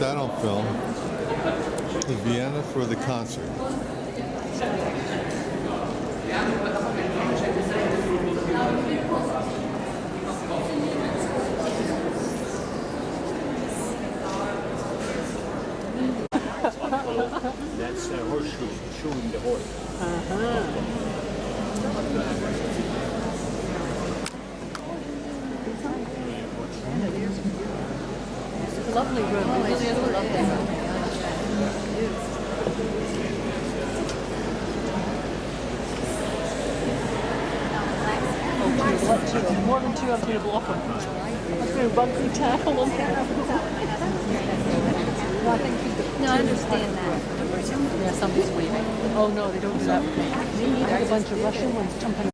that on film. In Vienna for the concert. That's a horseshoe, showing the horse. It's a lovely room. It really is a lovely room. More than two on table offer. Let's do rugby tackle on No, I understand that. Yeah, somebody's waving. Oh no, they don't do that. There's a bunch of Russian ones jumping.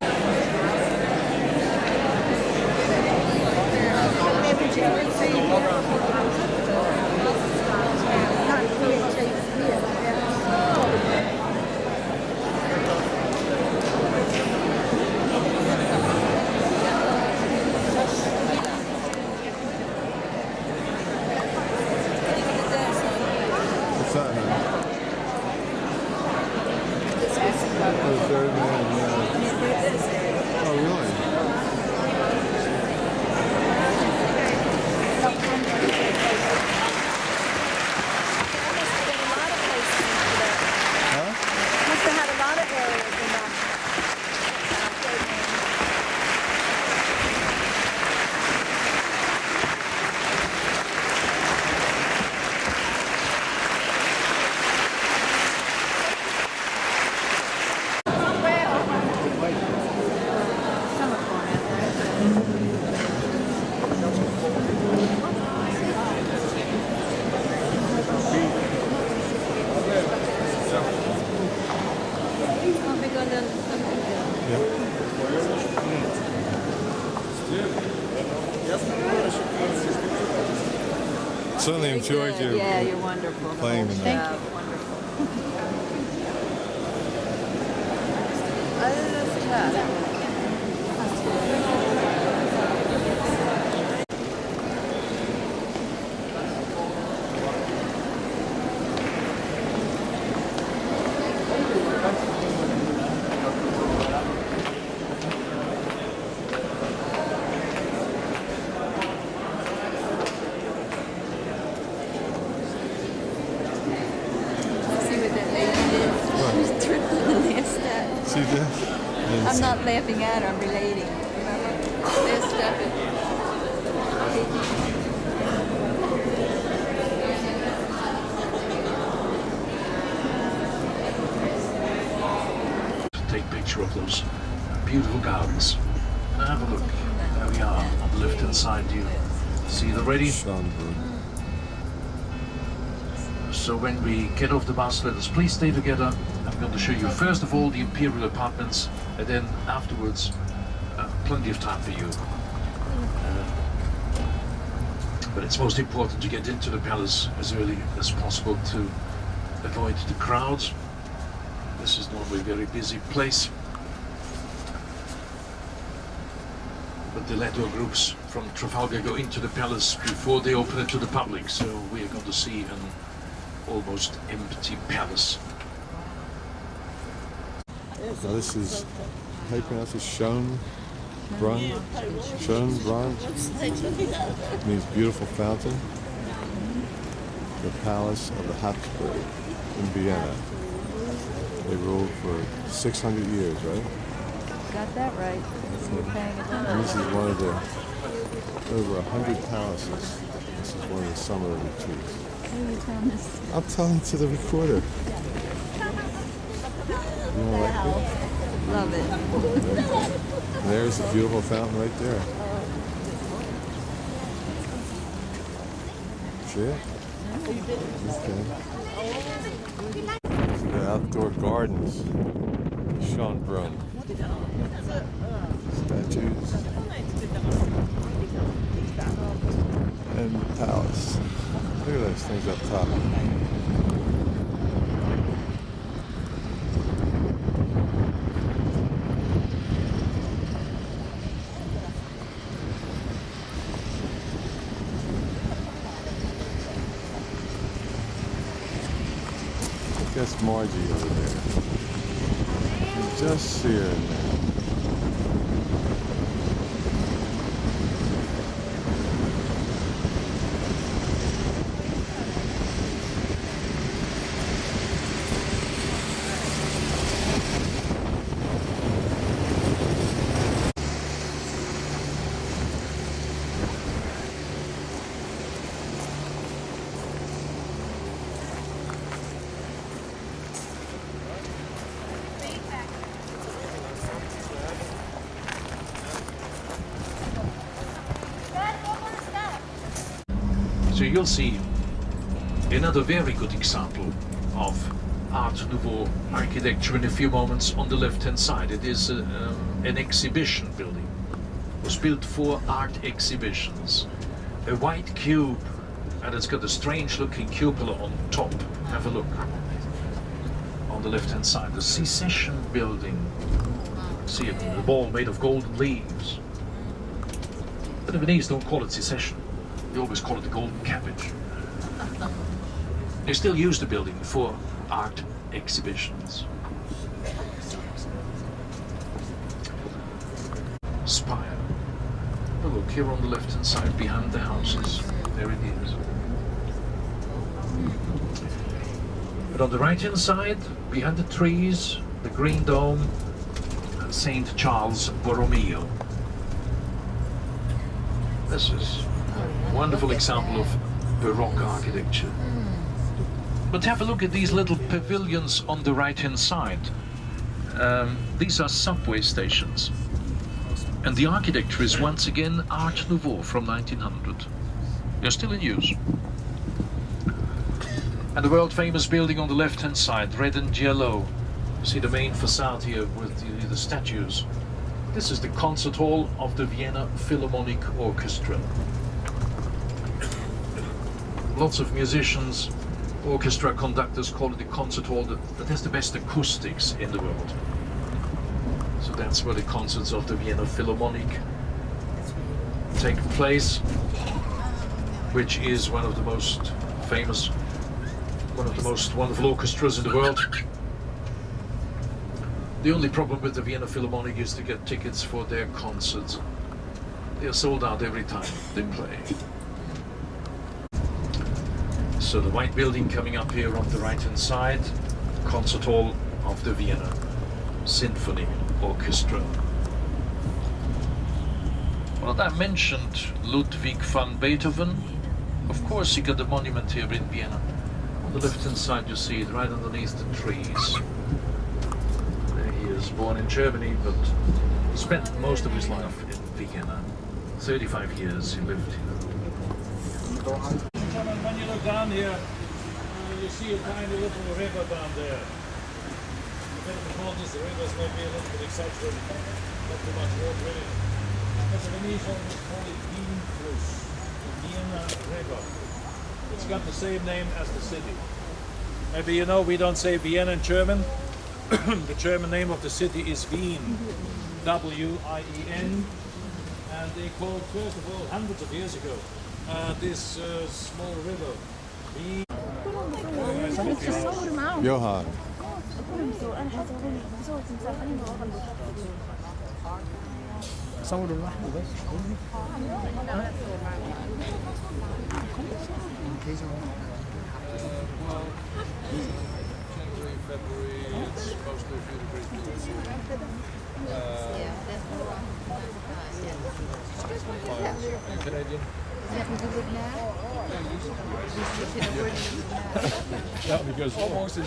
What's that, man? Oh, the third man, yeah. Oh, really? Huh? Must have had a lot of areas in that. Certainly enjoyed your Yeah, you're wonderful. playing tonight. Yeah, wonderful. Other than that. See what that lady is? She's tripping their step. See that? I'm not laughing at her, I'm relating. Remember? Their step is... Take a picture of those beautiful gardens. Now have a look. There we are on the left hand side. You see the ready? Schönbrunn. So when we get off the bus, let us please stay together. I'm going to show you first of all the imperial apartments, and then afterwards plenty of time for you. But it's most important to get into the palace as early as possible to avoid the crowds. This is normally a very busy place. But the Leto groups from Trafalgar go into the palace before they open it to the public, so we are going to see an almost empty palace. So this is, how you pronounce it? Schönbrunn? Schönbrunn? Means beautiful fountain. The palace of the Habsburg in Vienna. They ruled for 600 years, right? Got that right. You're paying attention. This is one of the over 100 palaces. This is one of the summer retreats. Who are you telling this? I'm telling to the recorder. You know, like it? Love it. And there's the beautiful fountain right there. See it? Okay. These are the outdoor gardens. Schönbrunn. Statues. And the palace. Look at those things up top. That's Margie over there. You can just see her in there. So you'll see another very good example of Art Nouveau architecture in a few moments on the left-hand side. It is an exhibition building. It was built for art exhibitions. A white cube, and it's got a strange-looking cupola on top. Have a look. On the left-hand side, the Secession building. See it, the wall made of golden leaves. But the Viennese don't call it Secession. They always call it the Golden Cabbage. They still use the building for art exhibitions. Spire. Oh, look, here on the left-hand side, behind the houses. There it is. But on the right-hand side, behind the trees, the Green Dome, St. Charles Borromeo. This is a wonderful example of Baroque architecture. But have a look at these little pavilions on the right-hand side. These are subway stations. And the architecture is once again Art Nouveau from 1900. They're still in use. And the world-famous building on the left-hand side, red and yellow. See the main facade here with the statues. This is the concert hall of the Vienna Philharmonic Orchestra. Lots of musicians, orchestra conductors call it the concert hall that has the best acoustics in the world. So that's where the concerts of the Vienna Philharmonic take place, which is one of the most famous, one of the most wonderful orchestras in the world. The only problem with the Vienna Philharmonic is to get tickets for their concerts. They are sold out every time they play. So the white building coming up here on the right-hand side, concert hall of the Vienna Symphony Orchestra. Well, I mentioned Ludwig van Beethoven. Of course, he got a monument here in Vienna. On the left-hand side, you see it right underneath the trees. There he is, born in Germany, but spent most of his life in Vienna. 35 years he lived here. When you look down here, you see a tiny little river down there. A bit of apologies, the rivers may be a little bit exaggerated, not too much water in it. But the Venetians call it Wienfluss, the Vienna River. It's got the same name as the city. Maybe you know we don't say Vienna in German. The German name of the city is Wien, W-I-E-N. And they called, first of all, hundreds of years ago, this small river. Johan. January, February, it's supposed to be a few degrees below zero. Canadian. Yeah, because almost in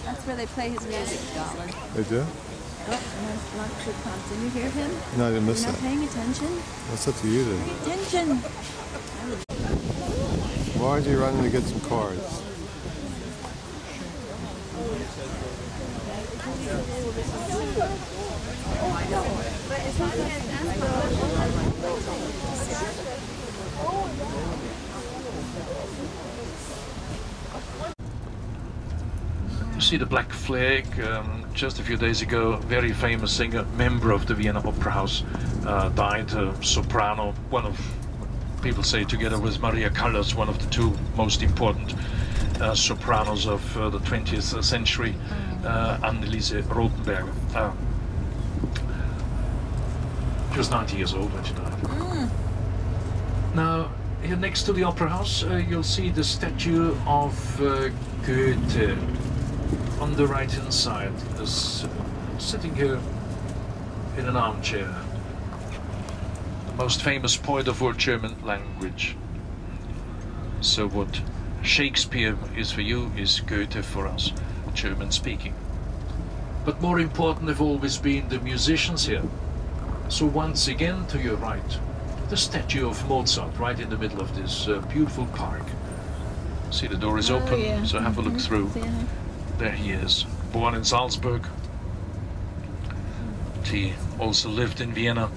That's where they play his music, Scotland. They do? Oh, and there's Luxury Compton. You hear him? No, I didn't miss You're not that. paying attention? That's up to you then. Pay attention! Why are you running to get some cards? see the black flag. Just a few days ago, very famous singer, member of the Vienna Opera House, died. Soprano, one of, people say, together with Maria Callas, one of the two most important sopranos of the 20th century, Anneliese Rothenberger. She was 90 years old when she died. Now, here next to the Opera House, you'll see the statue of Goethe on the right-hand side, sitting here in an armchair. The most famous poet of all German language. So what Shakespeare is for you is Goethe for us, German-speaking. But more important have always been the musicians here. So once again, to your right, the statue of Mozart right in the middle of this beautiful park. See, the door is open, yeah. so have a look through. There he is, born in Salzburg. He also lived in Vienna.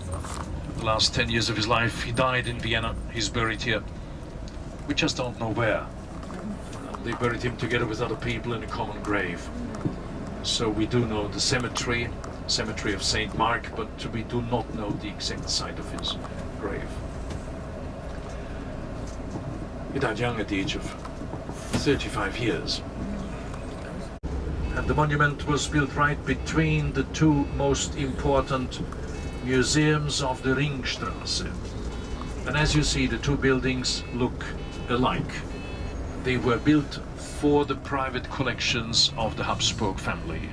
The last 10 years of his life, he died in Vienna. He's buried here. We just don't know where. They buried him together with other people in a common grave. So we do know the cemetery of St. Mark, but we do not know the exact site of his grave. He died young at the age of 35 years. And the monument was built right between the two most important museums of the Ringstraße. And as you see, the two buildings look alike. They were built for the private collections of the Habsburg family.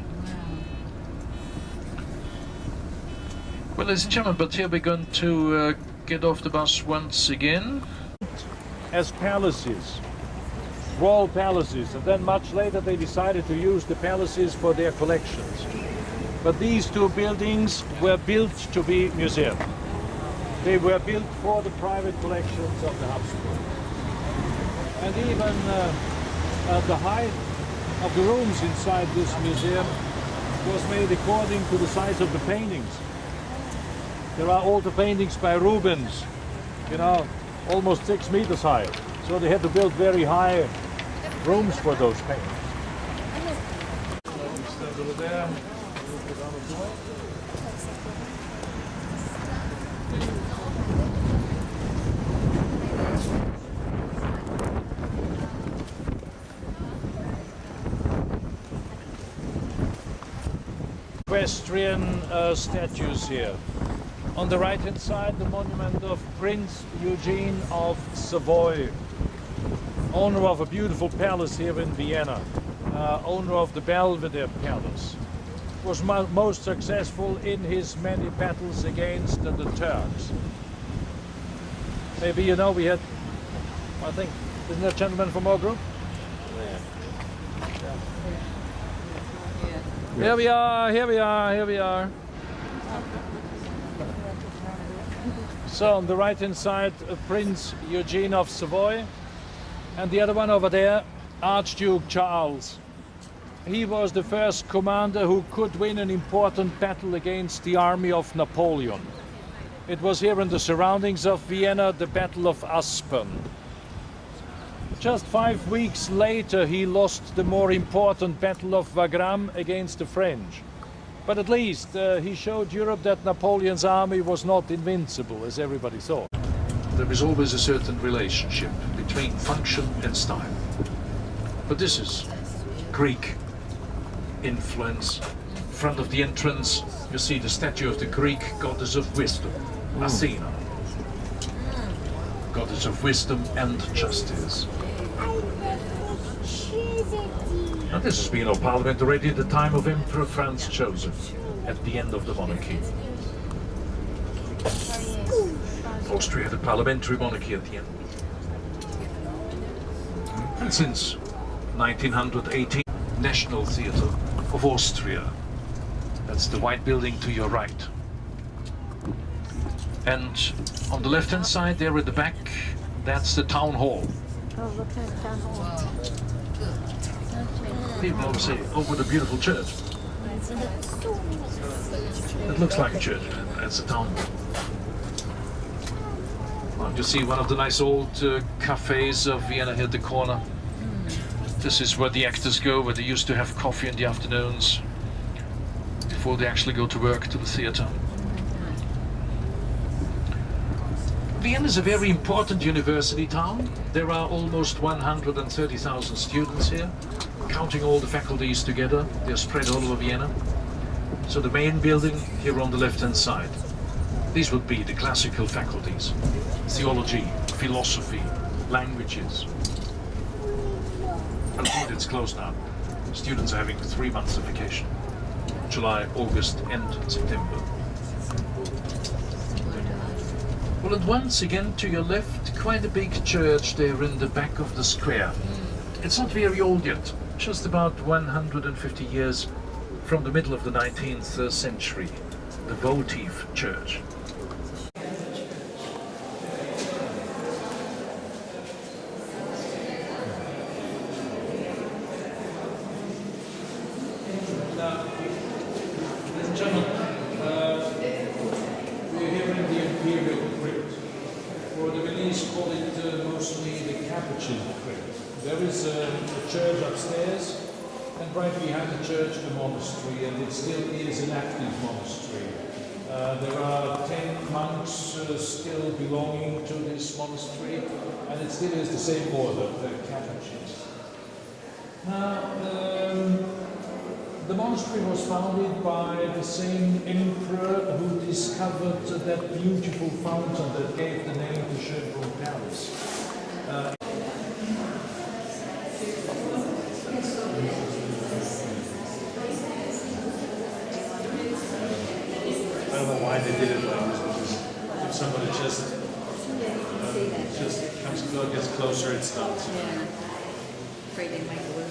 Well, ladies and gentlemen, but here we're going to get off the bus once again. As palaces, royal palaces, and then much later they decided to use the palaces for their collections. But these two buildings were built to be museums. They were built for the private collections of the Habsburg. And even the height of the rooms inside this museum was made according to the size of the paintings. There are older paintings by Rubens, you know, almost 6 meters high. So they had to build very high rooms for those paintings. Stand over there. Put on the floor. Equestrian statues here. On the right-hand side, the monument of Prince Eugene of Savoy, owner of a beautiful palace here in Vienna, owner of the Belvedere Palace. Was most successful in his many battles against the Turks. Maybe you know we had, I think, isn't there a gentleman from our group? Here we are, here we are, here we are. So on the right-hand side, Prince Eugene of Savoy, and the other one over there, Archduke Charles. He was the first commander who could win an important battle against the army of Napoleon. It was here in the surroundings of Vienna, the Battle of Aspern. Just 5 weeks later, he lost the more important Battle of Wagram against the French. But at least he showed Europe that Napoleon's army was not invincible, as everybody thought. There is always a certain relationship between function and style. But this is Greek influence. In front of the entrance, you see the statue of the Greek goddess of wisdom, Athena. Goddess of wisdom and justice. Now this has been our parliament already at the time of Emperor Franz Joseph, at the end of the monarchy. Austria had a parliamentary monarchy at the end. And since 1918, National Theatre of Austria. That's the white building to your right. And on the left-hand side, there at the back, that's the town hall. Oh, look at that hall. People always say, oh, what a beautiful church. It looks like a church, that's a town hall. Well, you see one of the nice old cafes of Vienna here at the corner. This is where the actors go, where they used to have coffee in the afternoons before they actually go to work to the theater. Vienna is a very important university town. There are almost 130,000 students here, counting all the faculties together. They're spread all over Vienna. So the main building here on the left-hand side. These would be the classical faculties: theology, philosophy, languages. Unfortunately, it's closed now. Students are having 3 months of vacation: July, August, and September. Well, and once again to your left, quite a big church there in the back of the square. It's not very old yet, just about 150 years from the middle of the 19th century, the votive church. Ladies and gentlemen, we're here in the Imperial Crypt, or the Viennese call it mostly the Capuchin Crypt. There is a church upstairs, and right behind the church a monastery, and it still is an active monastery. There are 10 monks still belonging to this monastery, and it still is the same order, the Capuchins. Now, the monastery was founded by the same emperor who discovered that beautiful fountain that gave the name to Schönbrunn Palace. I don't know why they did it like this, because if somebody just gets closer, it stops. Yeah. Afraid they might work.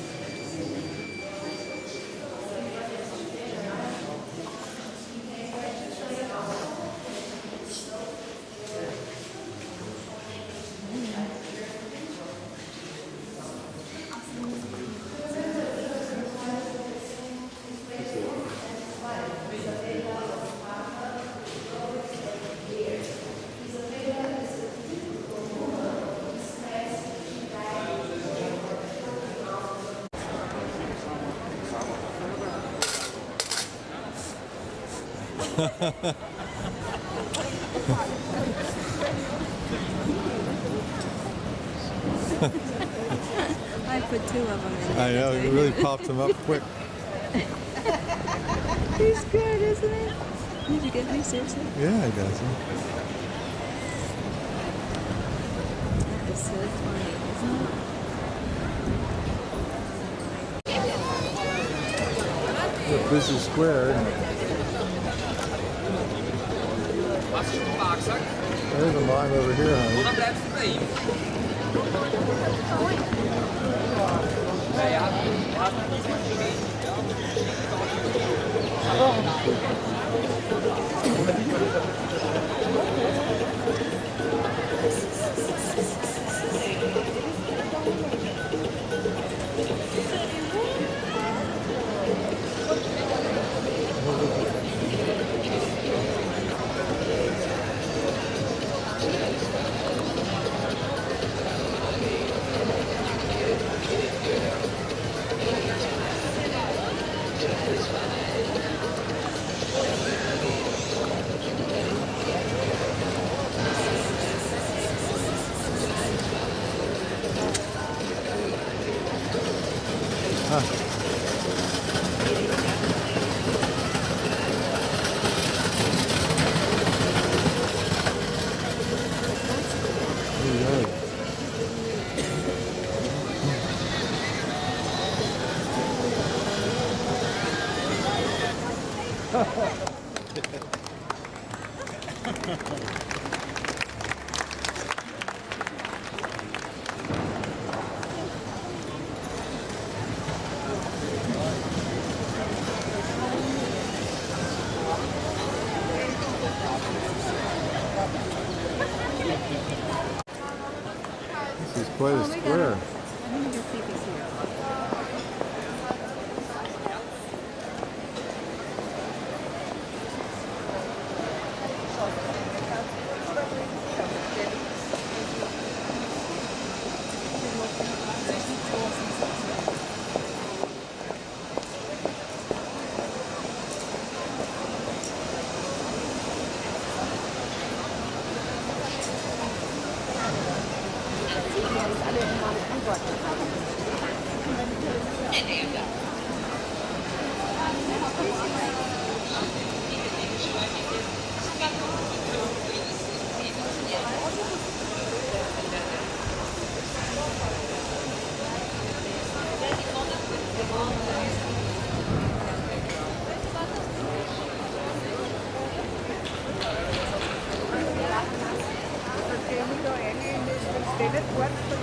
I put 2 of them in. I know, it really popped them up quick. He's good, isn't he? Did you get me, seriously? Yeah, I got you. That is so funny, isn't it? It's a busy square, isn't it? There's a line over here, honey. This is quite a square. I need to see this here. Porque hemos ido en el